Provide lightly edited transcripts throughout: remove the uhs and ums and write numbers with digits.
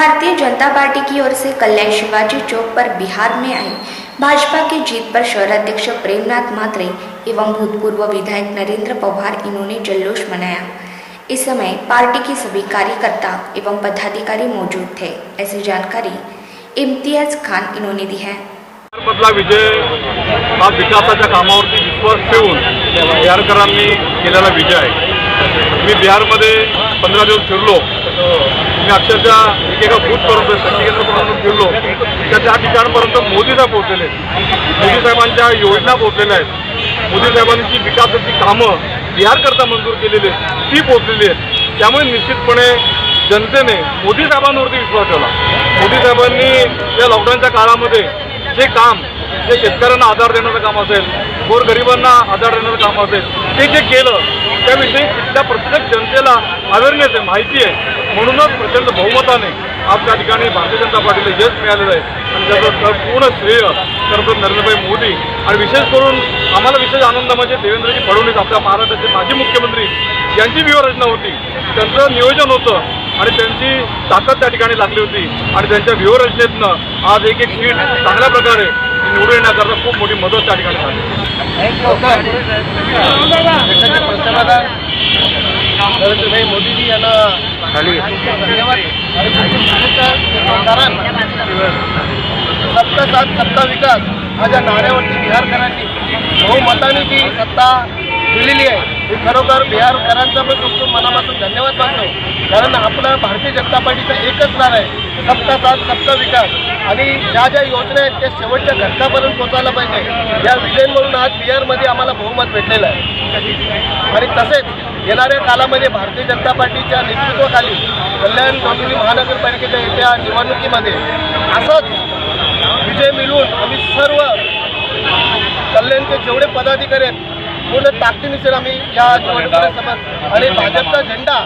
Bharatiya Janata party की or से कल्याण शिवाजी चौक पर बिहार में आई भाजपा की जीत पर शहर अध्यक्ष प्रेमनाथ मात्रे एवं भूतपूर्व विधायक नरेंद्र पवार इन्होंने जल्लोष मनाया। इस समय पार्टी के सभी कार्यकर्ता एवं पदाधिकारी मौजूद थे, ऐसी जानकारी इम्तियाज खान इन्होंने दी है। मधला विजय हा विकासाच्या कामावरती विश्वास ठेवून बिहारकरांनी केलेला विजय आहे। मी बिहारमध्ये 15 दिवस फिरलो। मी अक्षरशः एकेका बूथपर्यंत शक्ती केंद्रापर्यंत फिरलो, त्या ठिकाणपर्यंत मोदी साहेब पोहोचलेले आहेत। मोदी साहेबांच्या योजना पोहोचलेल्या आहेत। मोदी साहेबांची विकासाची कामं बिहारकरता मंजूर केलेली आहेत, ती पोहोचलेली आहेत। त्यामुळे निश्चितपणे जनतेने मोदी साहेबांवरती विश्वास ठेवला। मोदी साहेबांनी या लॉकडाऊनच्या काळामध्ये जे काम, जे शेतकऱ्यांना आधार देण्याचं काम असेल, गोरगरिबांना आधार देण्याचं काम असेल, ते जे केलं त्याविषयी तिथल्या प्रत्येक जनतेला अवेअरनेस आहे, माहिती आहे। म्हणूनच प्रचंड बहुमताने आज त्या ठिकाणी भारतीय जनता पार्टीला यश मिळालेलं आहे आणि त्याचं पूर्ण श्रेय खरं नरेंद्रभाई मोदी आणि विशेष करून आम्हाला विशेष आनंद म्हणजे देवेंद्रजी फडणवीस आपल्या महाराष्ट्राचे माजी मुख्यमंत्री यांची व्यूहरचना होती, त्यांचं नियोजन होतं आणि त्यांची ताकद त्या ठिकाणी लागली होती आणि त्यांच्या व्यूहरचनेतनं आज एक सीट चांगल्या प्रकारे निवडून येण्याकरता खूप मोठी मदत त्या ठिकाणी झाली। नरेंद्रभाई मोदीजी यांना धन्यवाद। कारण सबका साथ सबका विकास माझ्या नाऱ्यावरती बिहारकरांनी बहुमताने जी सत्ता दिलेली आहे, ही खरोखर बिहारकरांचा पण खूप मनापासून धन्यवाद मानतो। कारण आपलं भारतीय जनता पार्टीचा एकच नारा आहे, सबका साथ सबका विकास, आणि ज्या ज्या योजना आहेत त्या शेवटच्या घटकापर्यंत पोहोचायला पाहिजे। या विजन म्हणून आज बिहारमध्ये आम्हाला बहुमत भेटलेलं आहे आणि तसेच येणाऱ्या कालामध्ये भारतीय जनता पार्टीच्या नेतृत्वाखाली कल्याण डोंबिवली महानगरपालिकेच्या येत्या निवडणुकीमध्ये असंच विजय मिळवून आम्ही सर्व कल्याणचे जेवढे पदाधिकारी आहेत पूर्ण ताकदीनुसार आम्ही या निवडणुकीला समज आणि भाजपचा झेंडा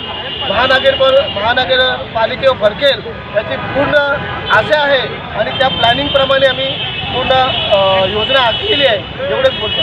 महानगरपालिकेवर फडकेल याची पूर्ण आशा आहे आणि त्या प्लॅनिंगप्रमाणे आम्ही पूर्ण योजना आखली आहे। एवढंच बोलतो।